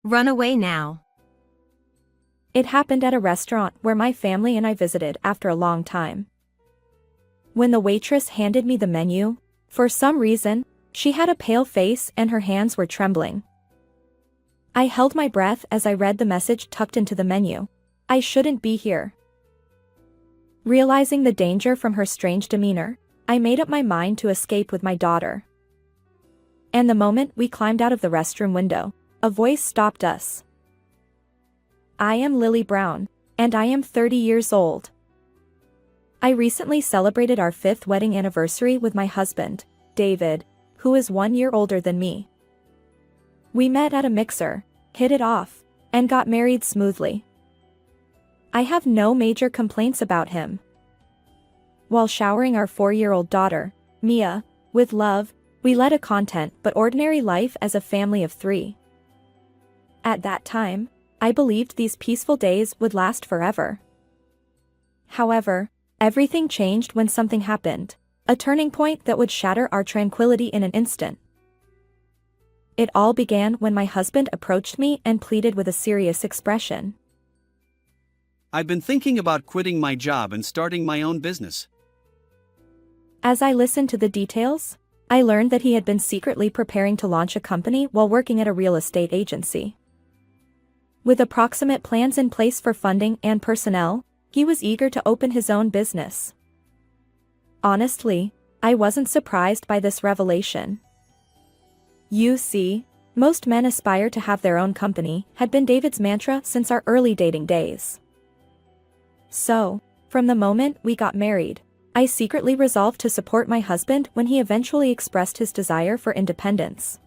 Run away now. It happened at a restaurant where my family and I visited after a long time. When the waitress handed me the menu, for some reason, she had a pale face and her hands were trembling. I held my breath as I read the message tucked into the menu. I shouldn't be here. Realizing the danger from her strange demeanor, I made up my mind to escape with my daughter. And the moment we climbed out of the restroom window, a voice stopped us. I am Lily Brown, and I am 30 years old. I recently celebrated our 5th wedding anniversary with my husband, David, who is 1 year older than me. We met at a mixer, hit it off, and got married smoothly. I have no major complaints about him. While showering our 4-year-old daughter, Mia, with love, we led a content but ordinary life as a family of 3. At that time, I believed these peaceful days would last forever. However, everything changed when something happened, a turning point that would shatter our tranquility in an instant. It all began when my husband approached me and pleaded with a serious expression. I've been thinking about quitting my job and starting my own business. As I listened to the details, I learned that he had been secretly preparing to launch a company while working at a real estate agency. With approximate plans in place for funding and personnel, he was eager to open his own business. Honestly, I wasn't surprised by this revelation. You see, most men aspire to have their own company, had been David's mantra since our early dating days. So, from the moment we got married, I secretly resolved to support my husband when he eventually expressed his desire for independence.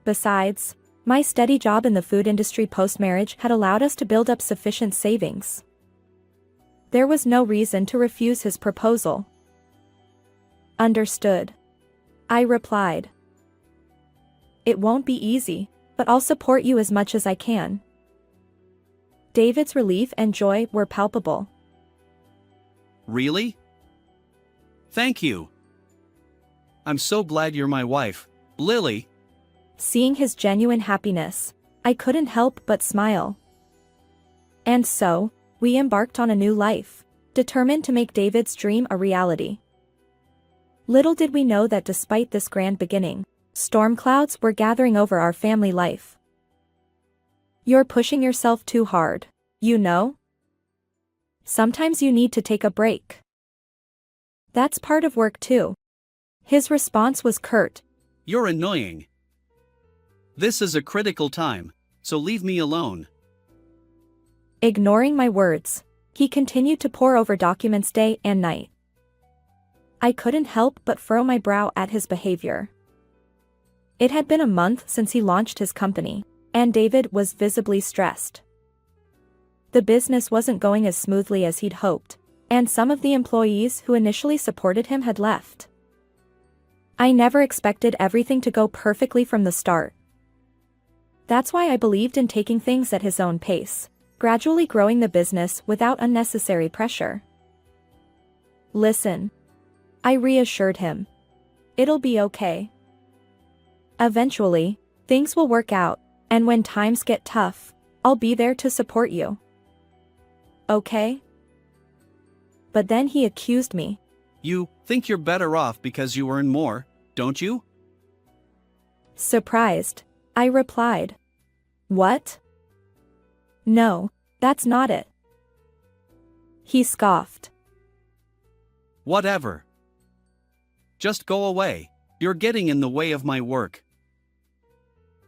Besides, my steady job in the food industry post-marriage had allowed us to build up sufficient savings. There was no reason to refuse his proposal. Understood. I replied. It won't be easy, but I'll support you as much as I can. David's relief and joy were palpable. Really? Thank you. I'm so glad you're my wife, Lily. Seeing his genuine happiness, I couldn't help but smile. And so, we embarked on a new life, determined to make David's dream a reality. Little did we know that despite this grand beginning, storm clouds were gathering over our family life. You're pushing yourself too hard, you know? Sometimes you need to take a break. That's part of work too. His response was curt. You're annoying. This is a critical time, so leave me alone. Ignoring my words, he continued to pore over documents day and night. I couldn't help but furrow my brow at his behavior. It had been a month since he launched his company, and David was visibly stressed. The business wasn't going as smoothly as he'd hoped, and some of the employees who initially supported him had left. I never expected everything to go perfectly from the start. That's why I believed in taking things at his own pace, gradually growing the business without unnecessary pressure. Listen. I reassured him. It'll be okay. Eventually, things will work out, and when times get tough, I'll be there to support you. Okay? But then he accused me. You think you're better off because you earn more, don't you? Surprised, I replied. What? No, that's not it. He scoffed. Whatever. Just go away. You're getting in the way of my work.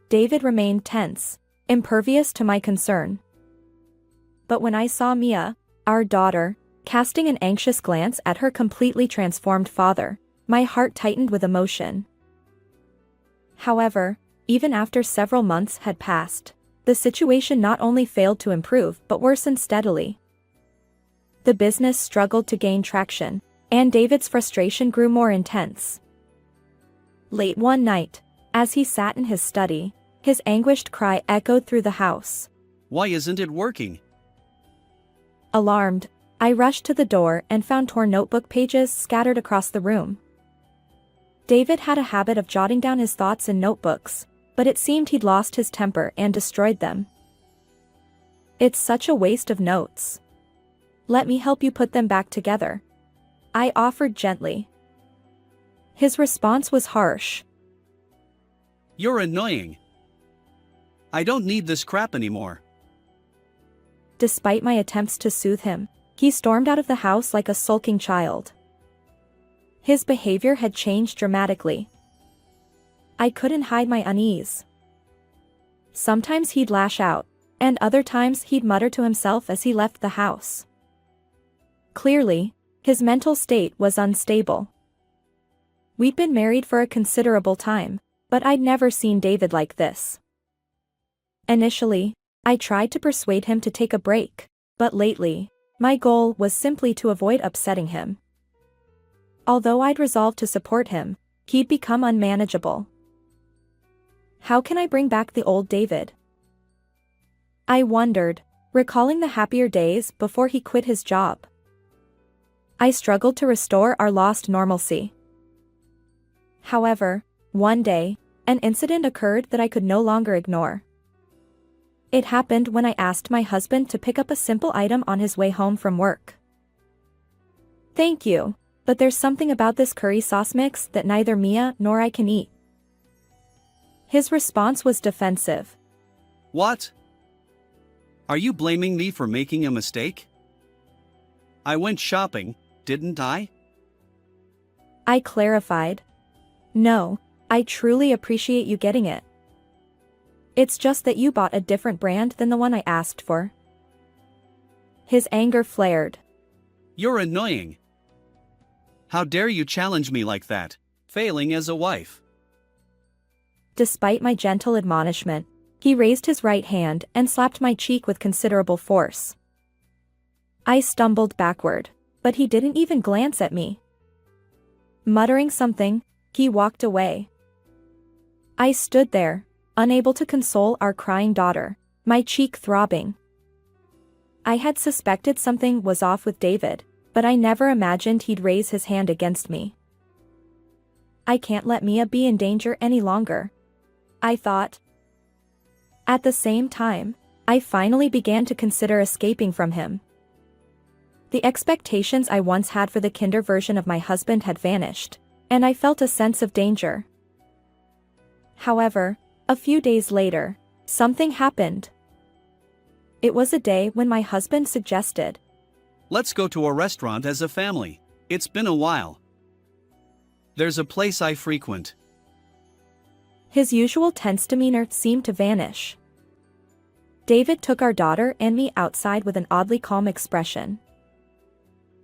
David remained tense, impervious to my concern. But when I saw Mia, our daughter, casting an anxious glance at her completely transformed father, my heart tightened with emotion. However, even after several months had passed, the situation not only failed to improve but worsened steadily. The business struggled to gain traction, and David's frustration grew more intense. Late one night, as he sat in his study, his anguished cry echoed through the house. Why isn't it working? Alarmed, I rushed to the door and found torn notebook pages scattered across the room. David had a habit of jotting down his thoughts in notebooks, but it seemed he'd lost his temper and destroyed them. It's such a waste of notes. Let me help you put them back together, I offered gently. His response was harsh. You're annoying. I don't need this crap anymore. Despite my attempts to soothe him, he stormed out of the house like a sulking child. His behavior had changed dramatically. I couldn't hide my unease. Sometimes he'd lash out, and other times he'd mutter to himself as he left the house. Clearly, his mental state was unstable. We'd been married for a considerable time, but I'd never seen David like this. Initially, I tried to persuade him to take a break, but lately, my goal was simply to avoid upsetting him. Although I'd resolved to support him, he'd become unmanageable. How can I bring back the old David? I wondered, recalling the happier days before he quit his job. I struggled to restore our lost normalcy. However, one day, an incident occurred that I could no longer ignore. It happened when I asked my husband to pick up a simple item on his way home from work. Thank you, but there's something about this curry sauce mix that neither Mia nor I can eat. His response was defensive. What? Are you blaming me for making a mistake? I went shopping, didn't I? I clarified. No, I truly appreciate you getting it. It's just that you bought a different brand than the one I asked for. His anger flared. You're annoying. How dare you challenge me like that, failing as a wife? Despite my gentle admonishment, he raised his right hand and slapped my cheek with considerable force. I stumbled backward, but he didn't even glance at me. Muttering something, he walked away. I stood there, unable to console our crying daughter, my cheek throbbing. I had suspected something was off with David, but I never imagined he'd raise his hand against me. I can't let Mia be in danger any longer, I thought. At the same time, I finally began to consider escaping from him. The expectations I once had for the kinder version of my husband had vanished, and I felt a sense of danger. However, a few days later, something happened. It was a day when my husband suggested, Let's go to a restaurant as a family. It's been a while. There's a place I frequent. His usual tense demeanor seemed to vanish. David took our daughter and me outside with an oddly calm expression.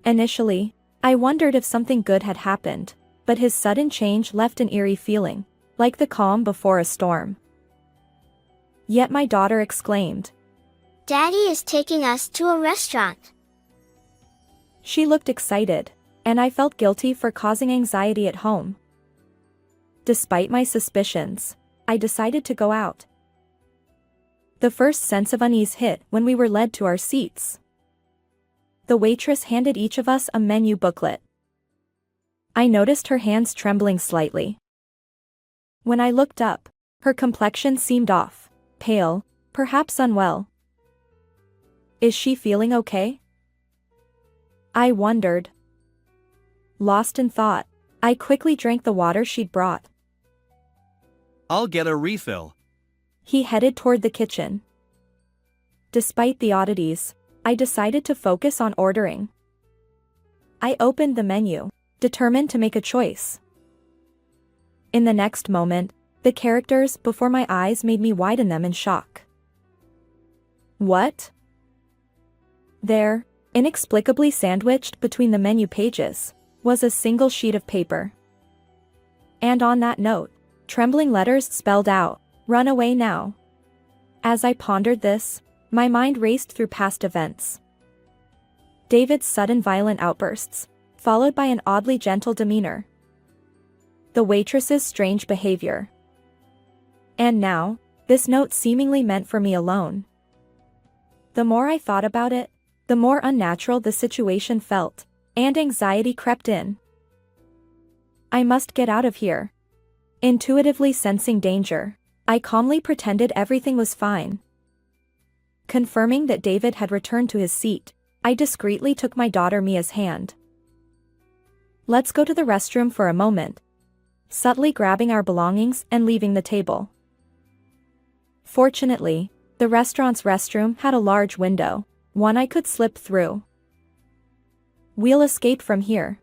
Initially, I wondered if something good had happened, but his sudden change left an eerie feeling, like the calm before a storm. Yet my daughter exclaimed, Daddy is taking us to a restaurant. She looked excited, and I felt guilty for causing anxiety at home. Despite my suspicions, I decided to go out. The first sense of unease hit when we were led to our seats. The waitress handed each of us a menu booklet. I noticed her hands trembling slightly. When I looked up, her complexion seemed off, pale, perhaps unwell. Is she feeling okay? I wondered. Lost in thought, I quickly drank the water she'd brought. I'll get a refill. He headed toward the kitchen. Despite the oddities, I decided to focus on ordering. I opened the menu, determined to make a choice. In the next moment, the characters before my eyes made me widen them in shock. What? There, inexplicably sandwiched between the menu pages, was a single sheet of paper. And on that note, trembling letters spelled out, "Run away now." As I pondered this, my mind raced through past events. David's sudden violent outbursts, followed by an oddly gentle demeanor. The waitress's strange behavior. And now, this note seemingly meant for me alone. The more I thought about it, the more unnatural the situation felt, and anxiety crept in. I must get out of here. Intuitively sensing danger, I calmly pretended everything was fine. Confirming that David had returned to his seat, I discreetly took my daughter Mia's hand. Let's go to the restroom for a moment. Subtly grabbing our belongings and leaving the table. Fortunately, the restaurant's restroom had a large window, one I could slip through. We'll escape from here.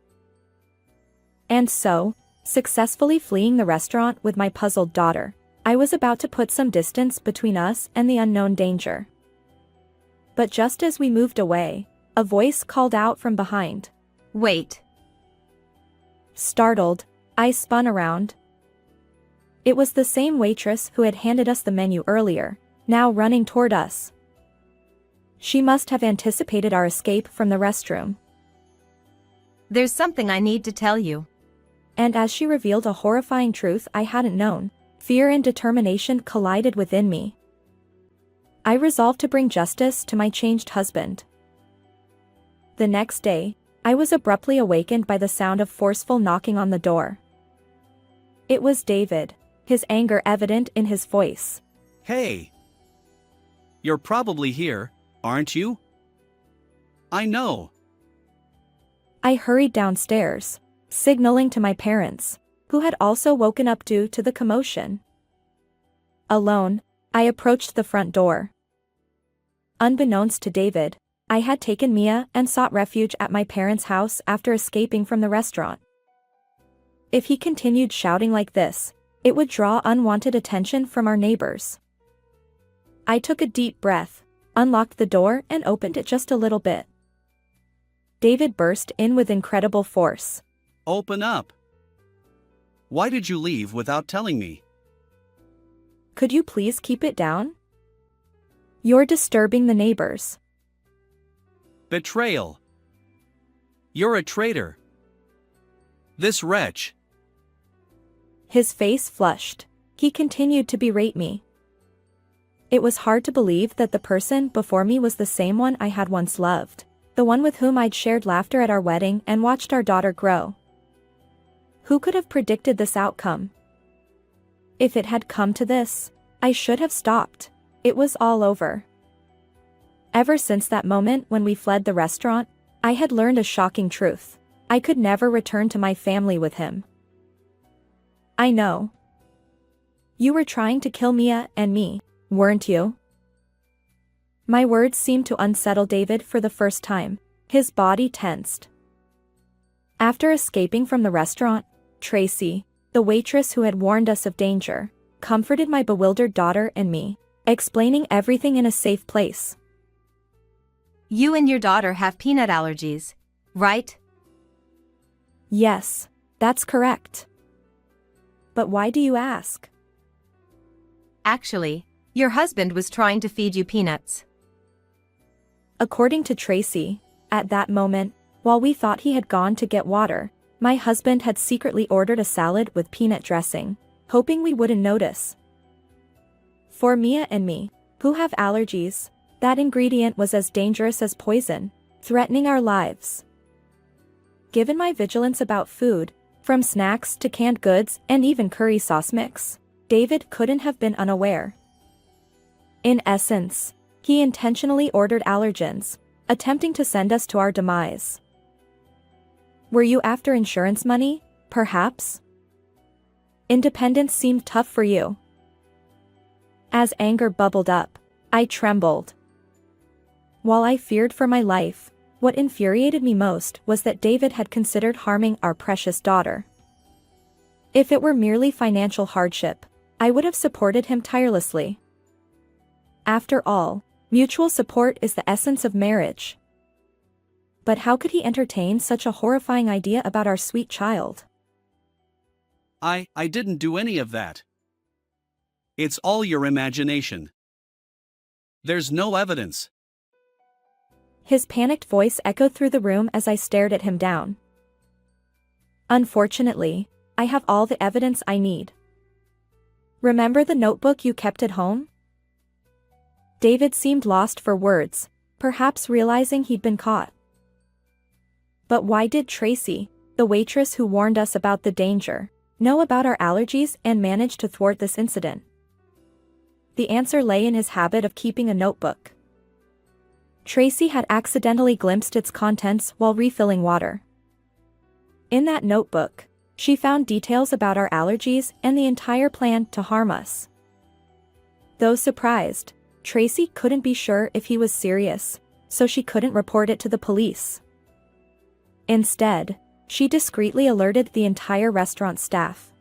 And so, successfully fleeing the restaurant with my puzzled daughter, I was about to put some distance between us and the unknown danger. But just as we moved away, a voice called out from behind. Wait. Startled, I spun around. It was the same waitress who had handed us the menu earlier, now running toward us. She must have anticipated our escape from the restroom. There's something I need to tell you. And as she revealed a horrifying truth I hadn't known, fear and determination collided within me. I resolved to bring justice to my changed husband. The next day, I was abruptly awakened by the sound of forceful knocking on the door. It was David, his anger evident in his voice. Hey! You're probably here, aren't you? I know. I hurried downstairs, signaling to my parents, who had also woken up due to the commotion. Alone, I approached the front door. Unbeknownst to David, I had taken Mia and sought refuge at my parents' house after escaping from the restaurant. If he continued shouting like this, it would draw unwanted attention from our neighbors. I took a deep breath, unlocked the door and opened it just a little bit. David burst in with incredible force. Open up. Why did you leave without telling me? Could you please keep it down? You're disturbing the neighbors. Betrayal. You're a traitor. This wretch. His face flushed. He continued to berate me. It was hard to believe that the person before me was the same one I had once loved, the one with whom I'd shared laughter at our wedding and watched our daughter grow. Who could have predicted this outcome? If it had come to this, I should have stopped. It was all over. Ever since that moment when we fled the restaurant, I had learned a shocking truth. I could never return to my family with him. I know. You were trying to kill Mia and me, weren't you? My words seemed to unsettle David for the first time. His body tensed. After escaping from the restaurant, Tracy, the waitress who had warned us of danger, comforted my bewildered daughter and me, explaining everything in a safe place. You and your daughter have peanut allergies, right? Yes, that's correct. But why do you ask? Actually, your husband was trying to feed you peanuts. According to Tracy, at that moment, while we thought he had gone to get water, my husband had secretly ordered a salad with peanut dressing, hoping we wouldn't notice. For Mia and me, who have allergies, that ingredient was as dangerous as poison, threatening our lives. Given my vigilance about food, from snacks to canned goods and even curry sauce mix, David couldn't have been unaware. In essence, he intentionally ordered allergens, attempting to send us to our demise. Were you after insurance money, perhaps? Independence seemed tough for you. As anger bubbled up, I trembled. While I feared for my life, what infuriated me most was that David had considered harming our precious daughter. If it were merely financial hardship, I would have supported him tirelessly. After all, mutual support is the essence of marriage. But how could he entertain such a horrifying idea about our sweet child? I didn't do any of that. It's all your imagination. There's no evidence. His panicked voice echoed through the room as I stared at him down. Unfortunately, I have all the evidence I need. Remember the notebook you kept at home? David seemed lost for words, perhaps realizing he'd been caught. But why did Tracy, the waitress who warned us about the danger, know about our allergies and manage to thwart this incident? the answer lay in his habit of keeping a notebook. Tracy had accidentally glimpsed its contents while refilling water. In that notebook, she found details about our allergies and the entire plan to harm us. Though surprised, Tracy couldn't be sure if he was serious, so she couldn't report it to the police. Instead, she discreetly alerted the entire restaurant staff.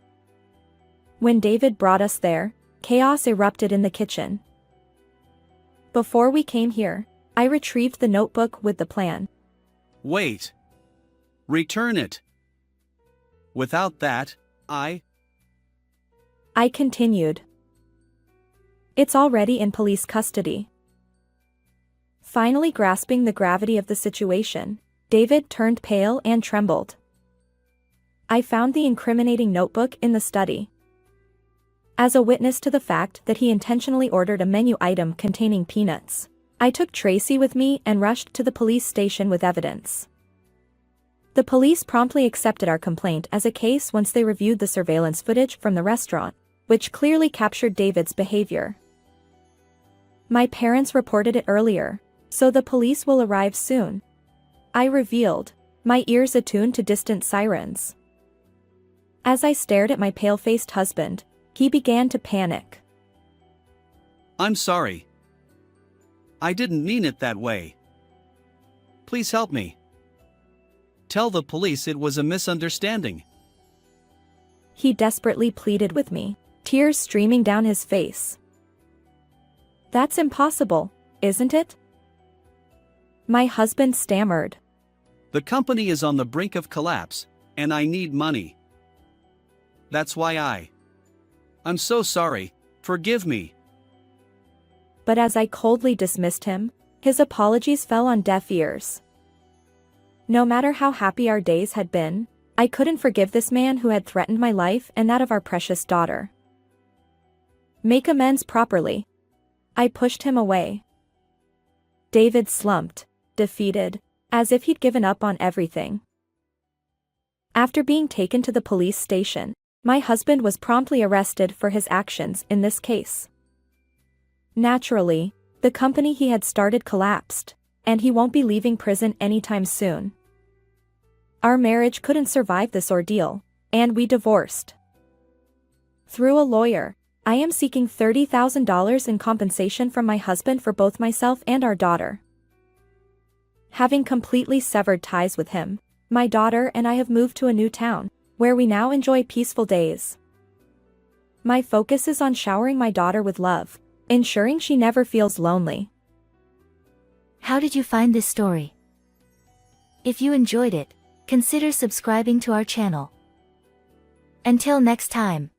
When David brought us there, chaos erupted in the kitchen. Before we came here, I retrieved the notebook with the plan. Wait. Return it. Without that, I continued. It's already in police custody. Finally grasping the gravity of the situation, David turned pale and trembled. I found the incriminating notebook in the study. As a witness to the fact that he intentionally ordered a menu item containing peanuts, I took Tracy with me and rushed to the police station with evidence. The police promptly accepted our complaint as a case once they reviewed the surveillance footage from the restaurant, which clearly captured David's behavior. My parents reported it earlier, so the police will arrive soon, I revealed, my ears attuned to distant sirens. As I stared at my pale-faced husband, he began to panic. I'm sorry. I didn't mean it that way. Please help me. Tell the police it was a misunderstanding. He desperately pleaded with me, tears streaming down his face. That's impossible, isn't it? My husband stammered. The company is on the brink of collapse, and I need money. That's why I'm so sorry, forgive me. But as I coldly dismissed him, his apologies fell on deaf ears. No matter how happy our days had been, I couldn't forgive this man who had threatened my life and that of our precious daughter. Make amends properly. I pushed him away. David slumped, defeated, as if he'd given up on everything. After being taken to the police station, my husband was promptly arrested for his actions in this case. Naturally, the company he had started collapsed, and he won't be leaving prison anytime soon. Our marriage couldn't survive this ordeal, and we divorced. Through a lawyer, I am seeking $30,000 in compensation from my husband for both myself and our daughter. Having completely severed ties with him, my daughter and I have moved to a new town, where we now enjoy peaceful days. My focus is on showering my daughter with love, ensuring she never feels lonely. How did you find this story? If you enjoyed it, consider subscribing to our channel. Until next time.